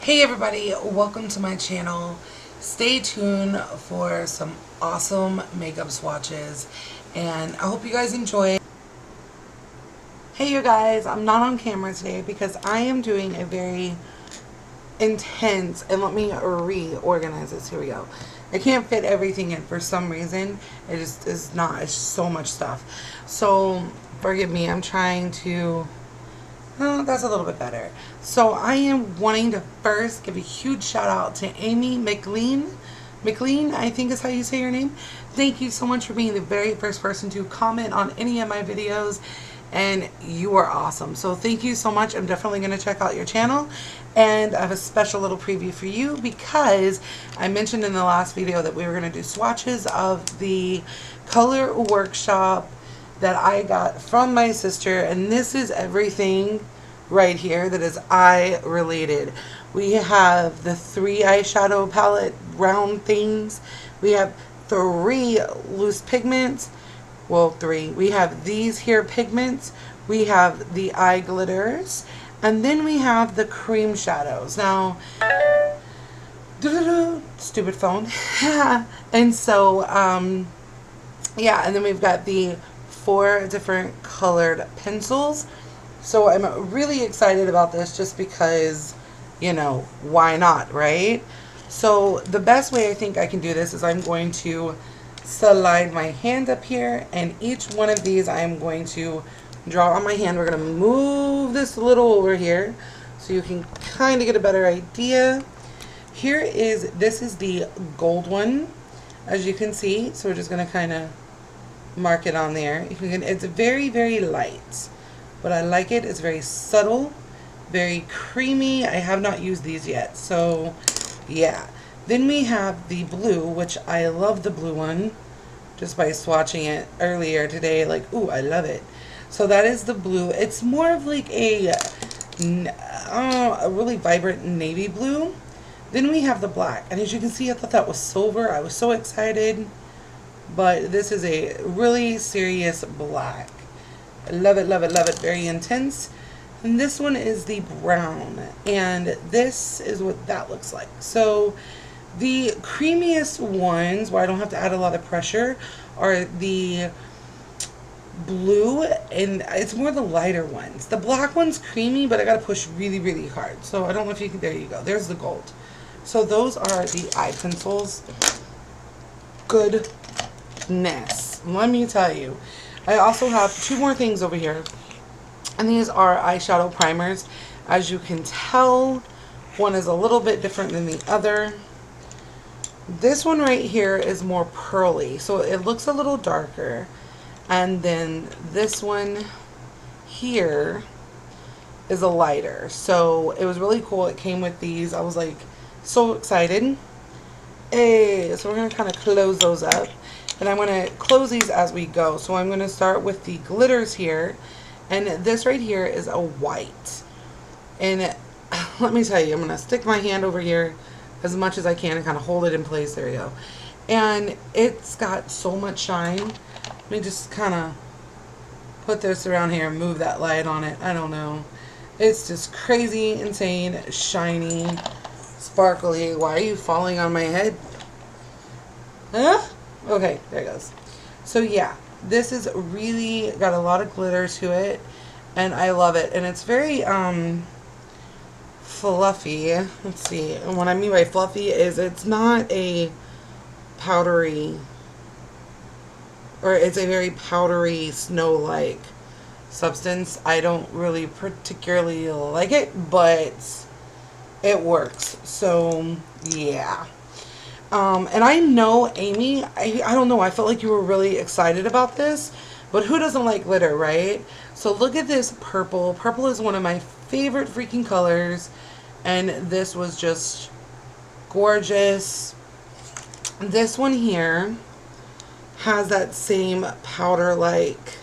Hey everybody, welcome to my channel. Stay tuned for some awesome makeup swatches and I hope you guys enjoy. Hey you guys, I'm not on camera today because I am doing a very intense, and let me reorganize this. Here we go. I can't fit everything in for some reason. It just is not. It's so much stuff. So forgive me. I'm trying to. Oh, that's a little bit better. So I am wanting to first give a huge shout out to Amy McLean. McLean, I think is how you say your name. Thank you so much for being the very first person to comment on any of my videos. And you are awesome. So thank you so much. I'm definitely going to check out your channel. And I have a special little preview for you because I mentioned in the last video that we were going to do swatches of the color workshop that I got from my sister. And this is everything right here that is eye related. We have the 3 eyeshadow palette round things. We have 3 loose pigments. Well, 3. We have these here pigments. We have the eye glitters. And then we have the cream shadows. Now, stupid phone. And so, yeah, and then we've got the 4 different colored pencils. So I'm really excited about this just because, you know, why not, right? So the best way I think I can do this is I'm going to slide my hand up here, and each one of these I am going to draw on my hand. We're going to move this a little over here so you can kind of get a better idea. This is the gold one, as you can see. So we're just going to kind of mark it on there. It's very, very light, but I like it. It's very subtle, very creamy. I have not used these yet, so yeah. Then we have the blue, which I love the blue one just by swatching it earlier today. Like, ooh, I love it. So that is the blue. It's more of like a really vibrant navy blue. Then we have the black. And as you can see, I thought that was silver. I was so excited. But this is a really serious black. I love it, love it, love it. Very intense. And this one is the brown. And this is what that looks like. So the creamiest ones, where I don't have to add a lot of pressure, are the blue, and it's more the lighter ones. The black one's creamy, but I gotta push really, really hard. So I don't know if you can, there you go. There's the gold. So those are the eye pencils. Goodness. Let me tell you. I also have 2 more things over here. And these are eyeshadow primers. As you can tell, one is a little bit different than the other. This one right here is more pearly, so it looks a little darker. And then this one here is a lighter. So it was really cool. It came with these. I was like so excited. Hey, so we're going to kind of close those up. And I'm going to close these as we go. So I'm going to start with the glitters here. And this right here is a white. And let me tell you, I'm going to stick my hand over here as much as I can and kind of hold it in place. There you go. And it's got so much shine. Let me just kind of put this around here and move that light on it. I don't know. It's just crazy, insane, shiny, sparkly. Why are you falling on my head? Huh? Okay, there it goes. So yeah, this is really got a lot of glitter to it, and I love it. And it's very fluffy. Let's see. And what I mean by fluffy is it's not a powdery, or it's a very powdery snow-like substance. I don't really particularly like it, but it works. So yeah. And I know, Amy, I don't know, I felt like you were really excited about this, but who doesn't like glitter, right? So look at this purple. Purple is one of my favorite freaking colors, and this was just gorgeous. This one here has that same powder-like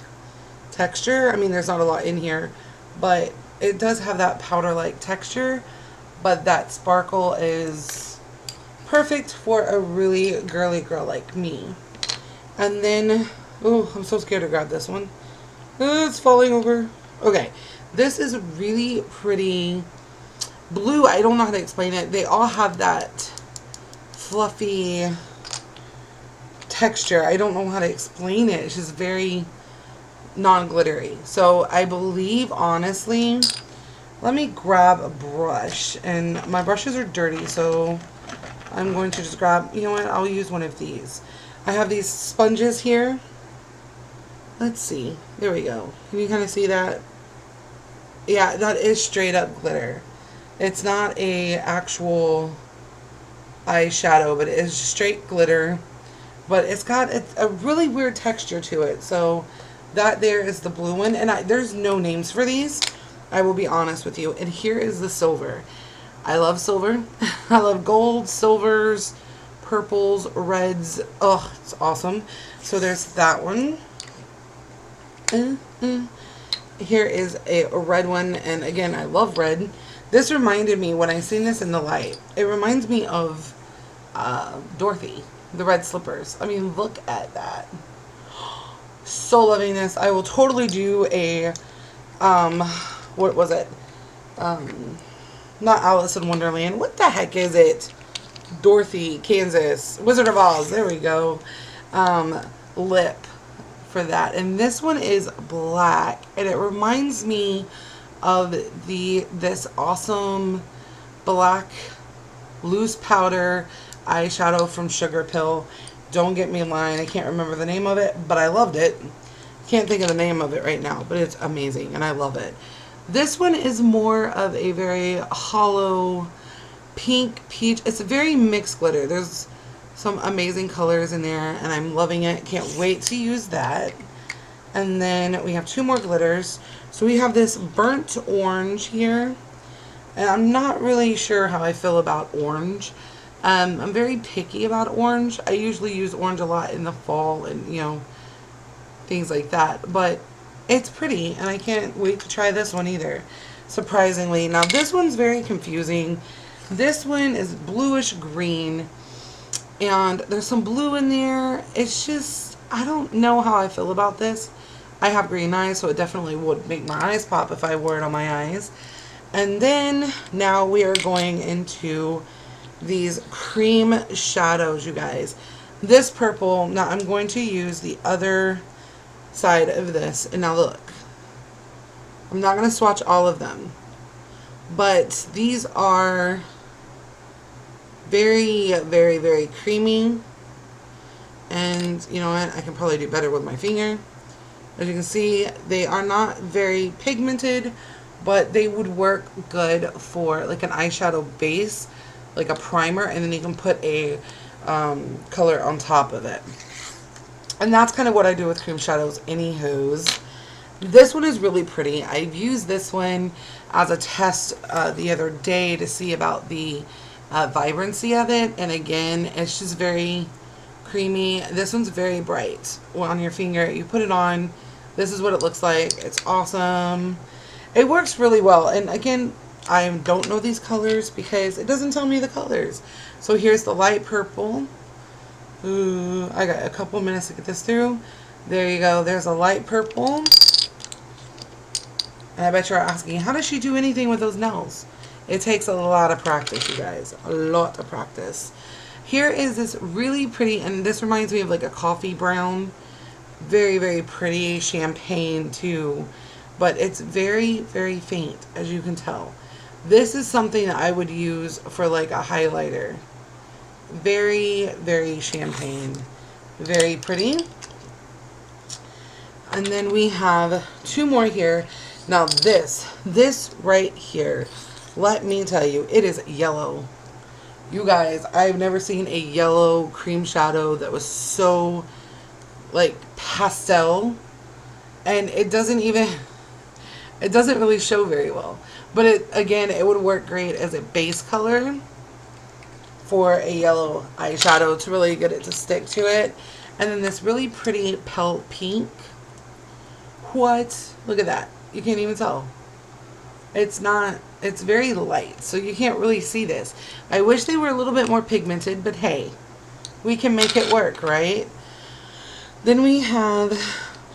texture. I mean, there's not a lot in here, but it does have that powder-like texture, but that sparkle is perfect for a really girly girl like me. And then, oh, I'm so scared to grab this one. It's falling over. Okay, this is really pretty blue, I don't know how to explain it. They all have that fluffy texture. I don't know how to explain it. It's just very non-glittery. So I believe, honestly, let me grab a brush. And my brushes are dirty, so I'm going to just grab, you know what, I'll use one of these. I have these sponges here. Let's see. There we go. Can you kind of see that? Yeah, that is straight up glitter. It's not a actual eyeshadow, but it is straight glitter. But it's got a really weird texture to it. So that there is the blue one. And there's no names for these. I will be honest with you. And here is the silver. I love silver. I love gold, silvers, purples, reds. Oh, it's awesome. So there's that one. Here is a red one. And again, I love red. This reminded me, when I seen this in the light, it reminds me of Dorothy, the red slippers. I mean, look at that. So loving this. I will totally do a, what was it? Not Alice in Wonderland. What the heck is it? Dorothy, Kansas. Wizard of Oz. There we go. Lip for that. And this one is black. And it reminds me of this awesome black loose powder eyeshadow from Sugar Pill. Don't get me lying, I can't remember the name of it, but I loved it. Can't think of the name of it right now, but it's amazing and I love it. This one is more of a very hollow pink peach. It's a very mixed glitter. There's some amazing colors in there and I'm loving it. Can't wait to use that. And then we have two more glitters. So we have this burnt orange here. And I'm not really sure how I feel about orange. I'm very picky about orange. I usually use orange a lot in the fall and, you know, things like that. But it's pretty and I can't wait to try this one either, surprisingly. Now this one's very confusing. This one is bluish green and there's some blue in there. It's just, I don't know how I feel about this. I have green eyes, so it definitely would make my eyes pop if I wore it on my eyes. And then now we are going into these cream shadows, you guys. This purple, now I'm going to use the other side of this. And now look, I'm not going to swatch all of them, but these are very, very, very creamy. And you know what, I can probably do better with my finger. As you can see, they are not very pigmented, but they would work good for like an eyeshadow base, like a primer, and then you can put a color on top of it. And that's kind of what I do with cream shadows anywho's. This one is really pretty. I've used this one as a test the other day to see about the vibrancy of it. And again, it's just very creamy. This one's very bright. Well, on your finger, you put it on. This is what it looks like. It's awesome. It works really well. And again, I don't know these colors because it doesn't tell me the colors. So here's the light purple. Ooh, I got a couple minutes to get this through. There you go. There's a light purple. And I bet you're asking, how does she do anything with those nails? It takes a lot of practice, you guys. A lot of practice. Here is this really pretty, and this reminds me of like a coffee brown. Very, very pretty champagne too. But it's very, very faint, as you can tell. This is something that I would use for like a highlighter. Very, very champagne. Very pretty. And then we have two more here. Now this right here, let me tell you, it is yellow. You guys, I've never seen a yellow cream shadow that was so like pastel. And it doesn't really show very well. But it would work great as a base color for a yellow eyeshadow to really get it to stick to it. And then this really pretty pale pink. What? Look at that. You can't even tell. It's very light, so you can't really see this. I wish they were a little bit more pigmented, but hey, we can make it work, right? Then we have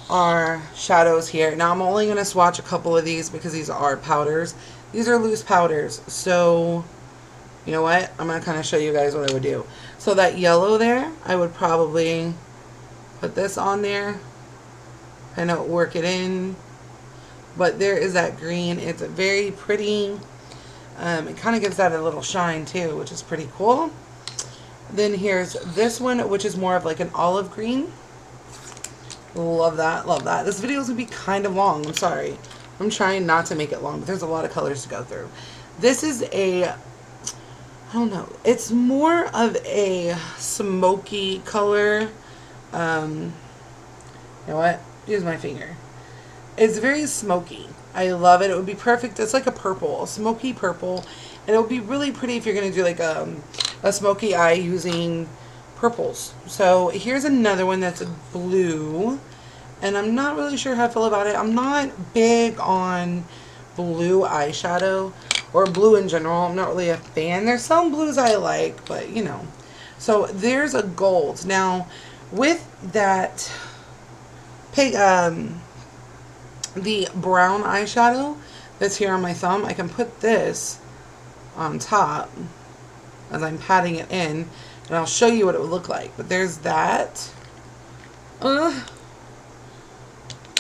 our shadows here. Now I'm only going to swatch a couple of these because these are powders. These are loose powders. So, you know what? I'm going to kind of show you guys what I would do. So that yellow there, I would probably put this on there. Kind of work it in. But there is that green. It's very pretty. It kind of gives that a little shine too, which is pretty cool. Then here's this one, which is more of like an olive green. Love that, love that. This video is going to be kind of long. I'm sorry. I'm trying not to make it long, but there's a lot of colors to go through. This is I don't know. It's more of a smoky color. You know what? Use my finger. It's very smoky. I love it. It would be perfect. It's like a purple, a smoky purple. And it would be really pretty if you're going to do like a smoky eye using purples. So here's another one that's blue. And I'm not really sure how I feel about it. I'm not big on blue eyeshadow or blue in general. I'm not really a fan. There's some blues I like, but you know. So there's a gold. Now with that pink, the brown eyeshadow that's here on my thumb, I can put this on top as I'm patting it in, and I'll show you what it would look like. But there's that.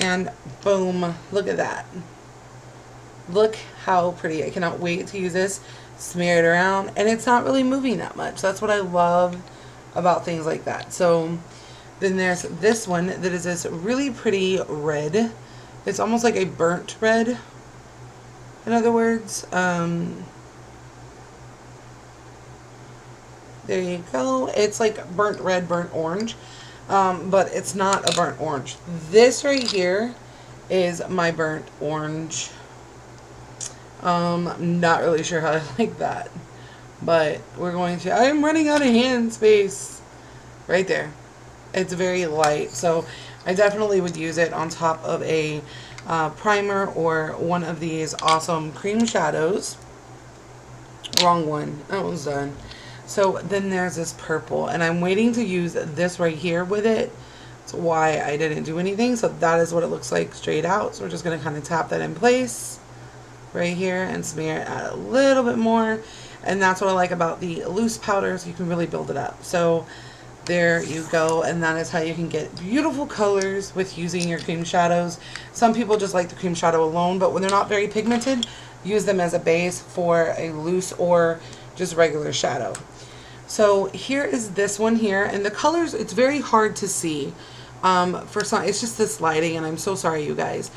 And boom, look at that. Look how pretty. I cannot wait to use this. Smear it around, and it's not really moving that much. That's what I love about things like that. So then there's this one that is this really pretty red. It's almost like a burnt red, in other words. There you go. It's like burnt red, burnt orange. But it's not a burnt orange. This right here is my burnt orange. I'm not really sure how I like that. But we're going to... I'm running out of hand space. Right there. It's very light. So I definitely would use it on top of a primer or one of these awesome cream shadows. Wrong one. That one's done. So then there's this purple, and I'm waiting to use this right here with it. That's why I didn't do anything. So that is what it looks like straight out. So we're just going to kind of tap that in place right here and smear it out a little bit more. And that's what I like about the loose powders. You can really build it up. So there you go, and that is how you can get beautiful colors with using your cream shadows. Some people just like the cream shadow alone, but when they're not very pigmented, use them as a base for a loose or just regular shadow. So here is this one here, and the colors, it's very hard to see. For some, it's just this lighting, and I'm so sorry, you guys.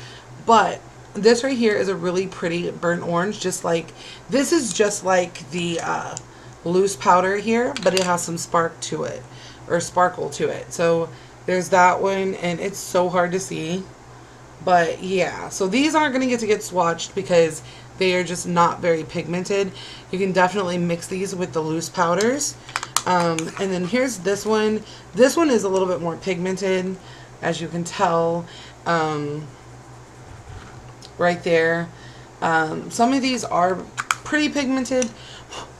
But this right here is a really pretty burnt orange, just like, this is just like the loose powder here, but it has some spark to it, or sparkle to it. So there's that one, and it's so hard to see. But yeah, so these aren't going to get swatched because they are just not very pigmented. You can definitely mix these with the loose powders. And then here's this one. This one is a little bit more pigmented, as you can tell. Right there. Some of these are pretty pigmented.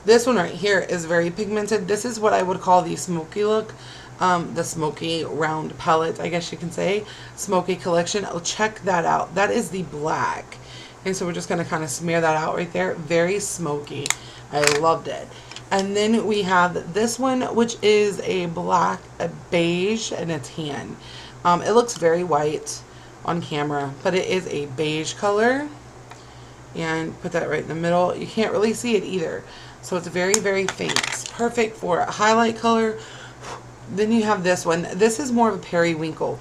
This one right here is very pigmented. This is what I would call the smoky look. The smoky round palette, I guess you can say. Smoky collection. Oh, check that out. That is the black. And so we're just going to kind of smear that out right there. Very smoky. I loved it. And then we have this one, which is a black, a beige, and a tan. It looks very white on camera, but it is a beige color. And put that right in the middle. You can't really see it either. So it's very, very faint. It's perfect for a highlight color. Then you have this one. This is more of a periwinkle.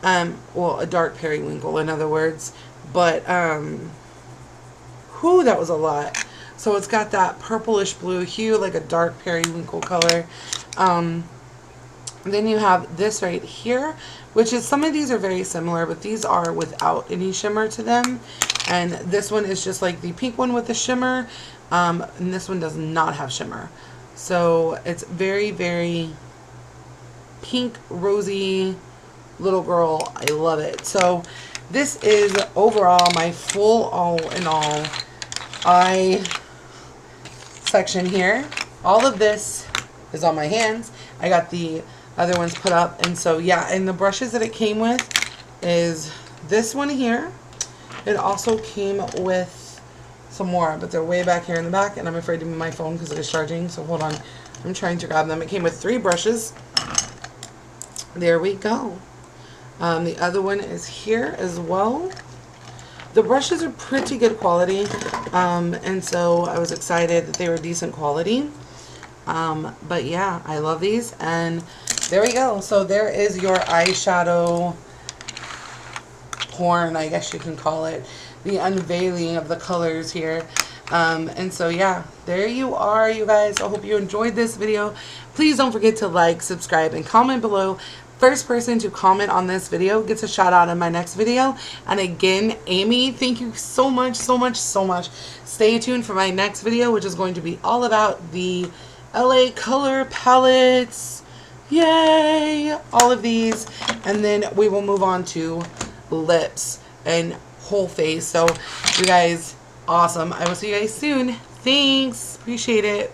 Well, a dark periwinkle, in other words. But, whew, that was a lot. So it's got that purplish blue hue, like a dark periwinkle color. Then you have this right here, which is, some of these are very similar, but these are without any shimmer to them. And this one is just like the pink one with the shimmer. And this one does not have shimmer. So it's very, very pink, rosy little girl. I love it. So this is overall my full all in all eye section here. All of this is on my hands. I got the other ones put up, and so yeah, and the brushes that it came with is this one here. It also came with some more, but they're way back here in the back, and I'm afraid to move my phone because it is charging. So hold on, I'm trying to grab them. It came with 3 brushes. There we go. The other one is here as well. The brushes are pretty good quality, and so I was excited that they were decent quality. But yeah, I love these, and there we go. So there is your eyeshadow porn, I guess you can call it. The unveiling of the colors here. And so yeah, there you are, you guys. I hope you enjoyed this video. Please don't forget to like, subscribe, and comment below. First person to comment on this video gets a shout out in my next video. And again, Amy, thank you so much, so much, so much. Stay tuned for my next video, which is going to be all about the LA color palettes. Yay! All of these. And then we will move on to lips and whole face. So you guys, awesome. I will see you guys soon. Thanks. Appreciate it.